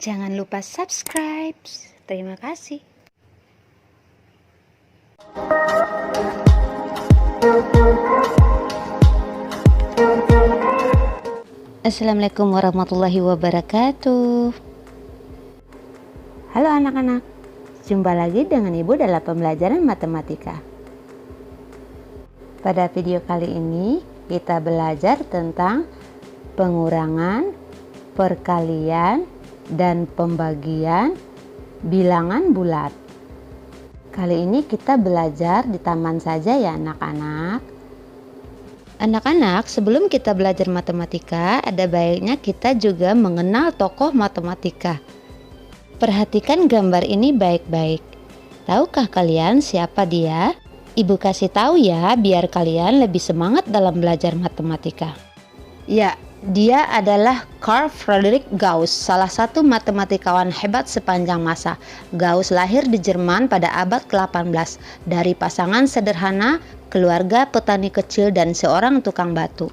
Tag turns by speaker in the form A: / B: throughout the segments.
A: Jangan lupa subscribe. Terima kasih. Assalamualaikum warahmatullahi wabarakatuh. Halo anak-anak, jumpa lagi dengan Ibu dalam pembelajaran matematika. Pada video kali ini kita belajar tentang pengurangan, perkalian, dan pembagian bilangan bulat. Kali ini kita belajar di taman saja ya anak-anak. Anak-anak, sebelum kita belajar matematika, ada baiknya kita juga mengenal tokoh matematika. Perhatikan gambar ini baik-baik. Tahukah kalian siapa dia? Ibu kasih tahu ya, biar kalian lebih semangat dalam belajar matematika. Ya, dia adalah Carl Friedrich Gauss, salah satu matematikawan hebat sepanjang masa. Gauss lahir di Jerman pada abad ke-18 dari pasangan sederhana, keluarga petani kecil dan seorang tukang batu.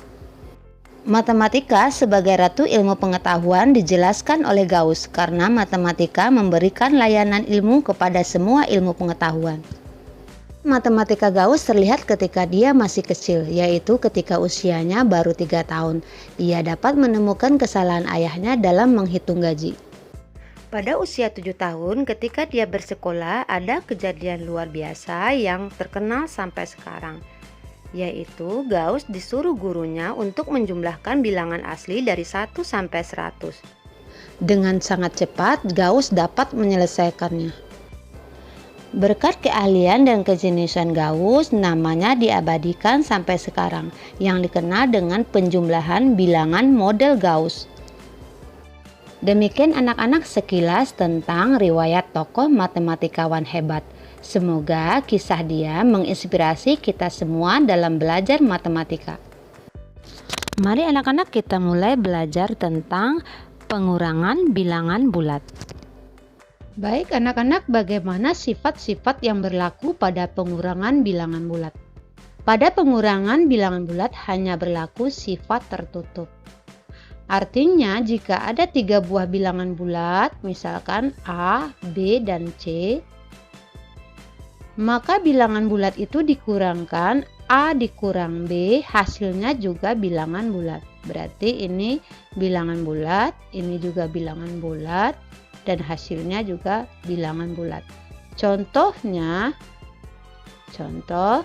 A: Matematika sebagai ratu ilmu pengetahuan dijelaskan oleh Gauss karena matematika memberikan layanan ilmu kepada semua ilmu pengetahuan. Matematika Gauss terlihat ketika dia masih kecil, yaitu ketika usianya baru 3 tahun. Ia dapat menemukan kesalahan ayahnya dalam menghitung gaji. Pada usia 7 tahun, ketika dia bersekolah, ada kejadian luar biasa yang terkenal sampai sekarang, yaitu Gauss disuruh gurunya untuk menjumlahkan bilangan asli dari 1 sampai 100. Dengan sangat cepat, Gauss dapat menyelesaikannya. Berkat keahlian dan kejeniusan Gauss, namanya diabadikan sampai sekarang, yang dikenal dengan penjumlahan bilangan model Gauss. Demikian anak-anak sekilas tentang riwayat tokoh matematikawan hebat. Semoga kisah dia menginspirasi kita semua dalam belajar matematika. Mari anak-anak kita mulai belajar tentang pengurangan bilangan bulat. Baik anak-anak, bagaimana sifat-sifat yang berlaku pada pengurangan bilangan bulat? Pada pengurangan bilangan bulat hanya berlaku sifat tertutup. Artinya jika ada 3 buah bilangan bulat, misalkan A, B, dan C, maka bilangan bulat itu dikurangkan A dikurang B, hasilnya juga bilangan bulat. Berarti ini bilangan bulat, ini juga bilangan bulat, dan hasilnya juga bilangan bulat. Contohnya, contoh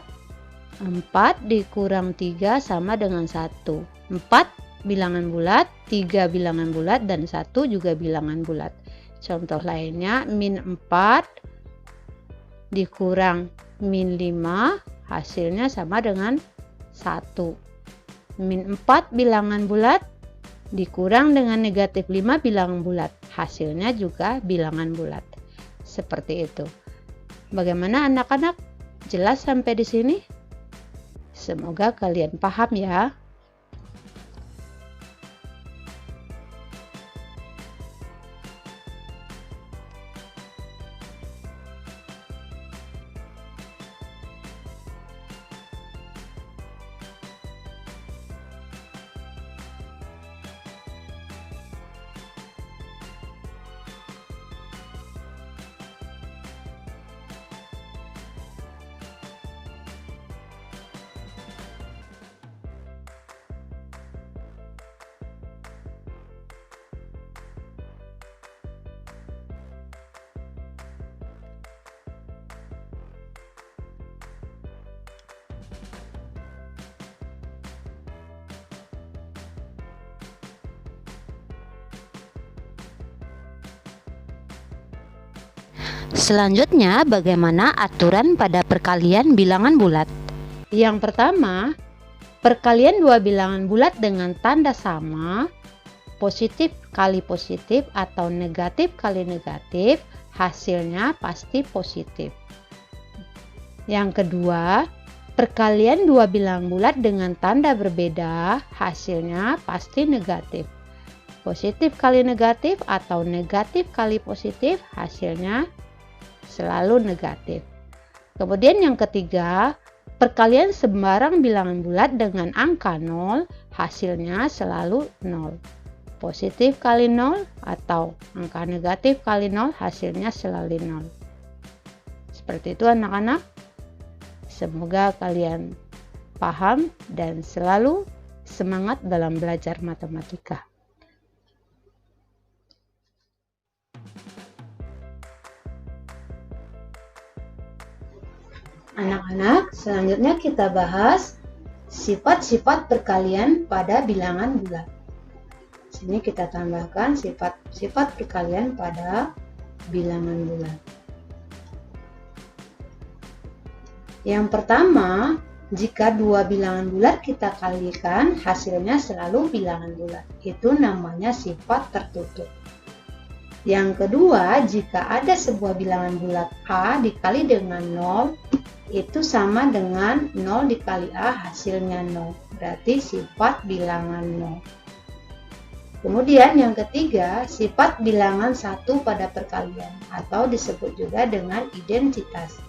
A: 4 dikurang 3 sama dengan 1. 4 bilangan bulat, 3 bilangan bulat, dan 1 juga bilangan bulat. Contoh lainnya, min 4 dikurang min 5, hasilnya sama dengan 1. Min 4 bilangan bulat dikurang dengan negatif 5 bilangan bulat, hasilnya juga bilangan bulat. Seperti itu. Bagaimana anak-anak? Jelas sampai di sini? Semoga kalian paham ya. Selanjutnya, bagaimana aturan pada perkalian bilangan bulat? Yang pertama, perkalian 2 bilangan bulat dengan tanda sama, positif kali positif atau negatif kali negatif, hasilnya pasti positif. Yang kedua, perkalian 2 bilangan bulat dengan tanda berbeda, hasilnya pasti negatif. Positif kali negatif atau negatif kali positif, hasilnya selalu negatif. Kemudian yang ketiga, perkalian sembarang bilangan bulat dengan angka 0, hasilnya selalu 0. positif kali 0 atau angka negatif kali 0 hasilnya selalu 0. Seperti itu anak-anak. Semoga kalian paham dan selalu semangat dalam belajar matematika. Anak-anak, selanjutnya kita bahas sifat-sifat perkalian pada bilangan bulat. Sini kita tambahkan sifat-sifat perkalian pada bilangan bulat. Yang pertama, jika dua bilangan bulat kita kalikan, hasilnya selalu bilangan bulat. Itu namanya sifat tertutup. Yang kedua, jika ada sebuah bilangan bulat A dikali dengan 0, itu sama dengan 0 dikali A hasilnya 0. Berarti sifat bilangan 0. Kemudian yang ketiga, sifat bilangan 1 pada perkalian atau disebut juga dengan identitas.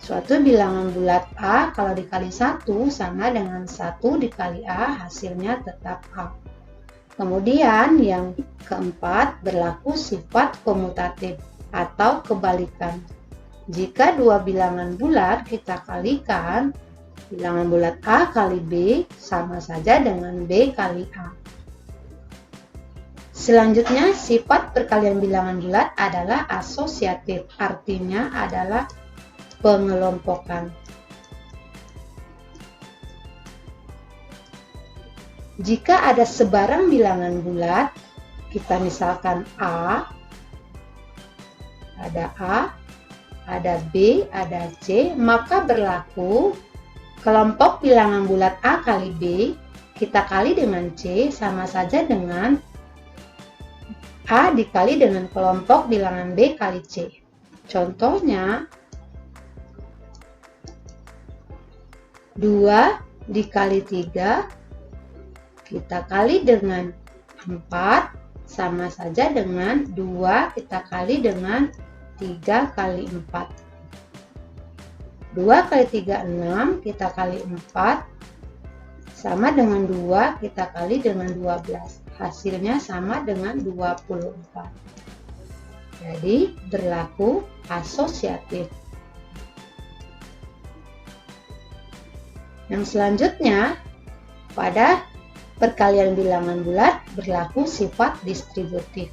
A: Suatu bilangan bulat A kalau dikali 1 sama dengan 1 dikali A hasilnya tetap A. Kemudian yang keempat, berlaku sifat komutatif atau kebalikan. Jika dua bilangan bulat kita kalikan, bilangan bulat A kali B sama saja dengan B kali A. Selanjutnya, sifat perkalian bilangan bulat adalah asosiatif, artinya adalah pengelompokan. Jika ada sebarang bilangan bulat, kita misalkan A, ada B, ada C, maka berlaku kelompok bilangan bulat A kali B, kita kali dengan C sama saja dengan A dikali dengan kelompok bilangan B kali C. Contohnya, 2 dikali 3 kita kali dengan 4 sama saja dengan 2 kita kali dengan 3 kali 4. 2 kali 3, 6, kita kali 4 sama dengan 2 kita kali dengan 12. Hasilnya sama dengan 24. Jadi berlaku asosiatif. Yang selanjutnya, pada perkalian bilangan bulat berlaku sifat distributif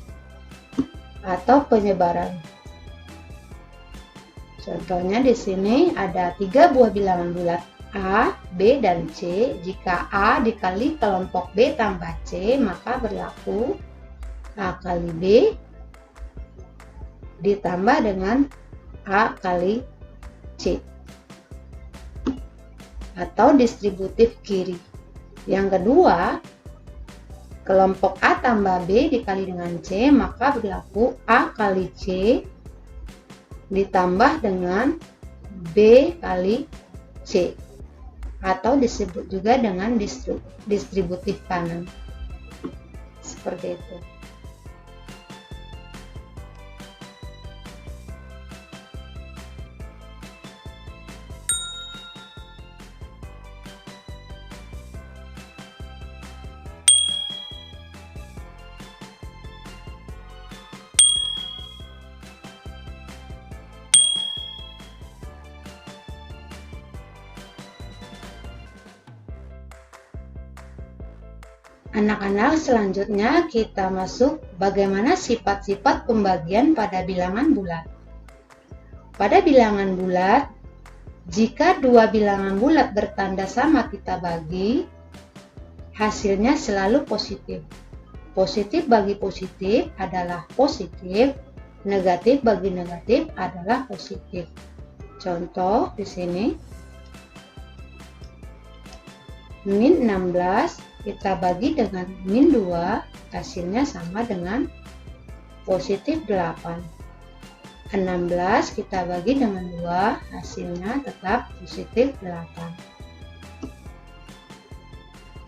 A: atau penyebaran. Contohnya di sini ada 3 buah bilangan bulat A, B, dan C. Jika A dikali kelompok B tambah C, maka berlaku A kali B ditambah dengan A kali C atau distributif kiri. Yang kedua, kelompok A tambah B dikali dengan C, maka berlaku A kali C ditambah dengan B kali C atau disebut juga dengan distributif kanan. Seperti itu. Anak-anak, selanjutnya kita masuk bagaimana sifat-sifat pembagian pada bilangan bulat. Pada bilangan bulat, jika dua bilangan bulat bertanda sama kita bagi, hasilnya selalu positif. Positif bagi positif adalah positif, negatif bagi negatif adalah positif. Contoh di sini, min 16 kita bagi dengan min 2, hasilnya sama dengan positif 8. 16 kita bagi dengan 2, hasilnya tetap positif 8.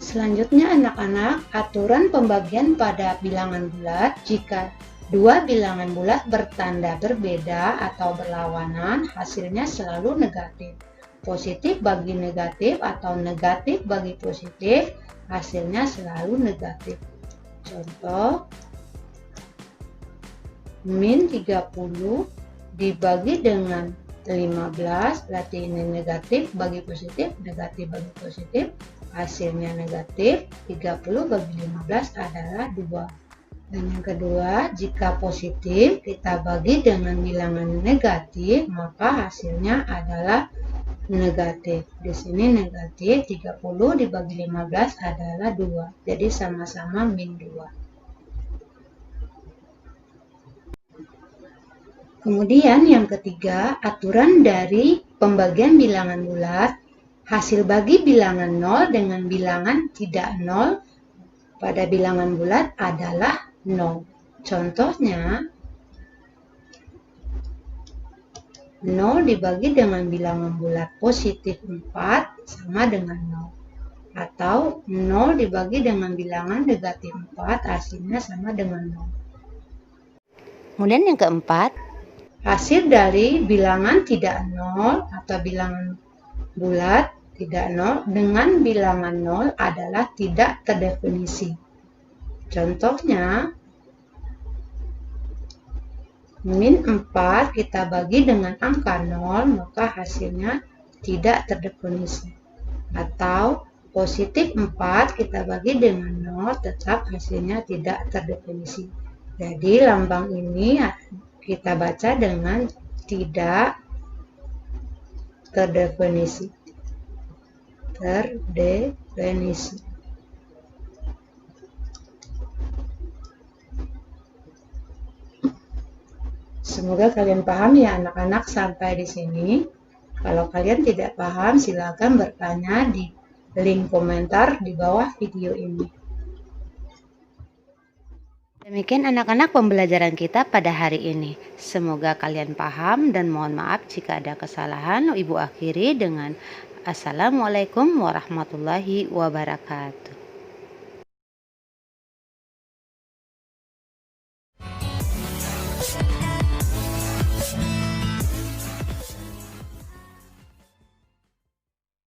A: Selanjutnya anak-anak, aturan pembagian pada bilangan bulat. Jika dua bilangan bulat bertanda berbeda atau berlawanan, hasilnya selalu negatif. positif bagi negatif atau negatif bagi positif, hasilnya selalu negatif. Contoh, min 30 dibagi dengan 15, berarti ini negatif bagi positif bagi positif, hasilnya negatif. 30 bagi 15 adalah 2. Dan yang kedua, jika positif kita bagi dengan bilangan negatif, maka hasilnya adalah negatif. Di sini negatif 30 dibagi 15 adalah 2. Jadi sama-sama min 2. Kemudian yang ketiga, aturan dari pembagian bilangan bulat. Hasil bagi bilangan 0 dengan bilangan tidak 0 pada bilangan bulat adalah 0. Contohnya, 0 dibagi dengan bilangan bulat positif 4 sama dengan 0. Atau 0 dibagi dengan bilangan negatif 4 hasilnya sama dengan 0. Kemudian yang keempat, hasil dari bilangan tidak 0 atau bilangan bulat tidak 0 dengan bilangan 0 adalah tidak terdefinisi. Contohnya, min 4 kita bagi dengan angka 0, maka hasilnya tidak terdefinisi. Atau positif 4 kita bagi dengan 0, tetap hasilnya tidak terdefinisi. Jadi lambang ini kita baca dengan tidak terdefinisi. Semoga kalian paham ya anak-anak sampai di sini. Kalau kalian tidak paham, silakan bertanya di link komentar di bawah video ini. Demikian anak-anak pembelajaran kita pada hari ini. Semoga kalian paham dan mohon maaf jika ada kesalahan. Ibu akhiri dengan Assalamualaikum warahmatullahi wabarakatuh.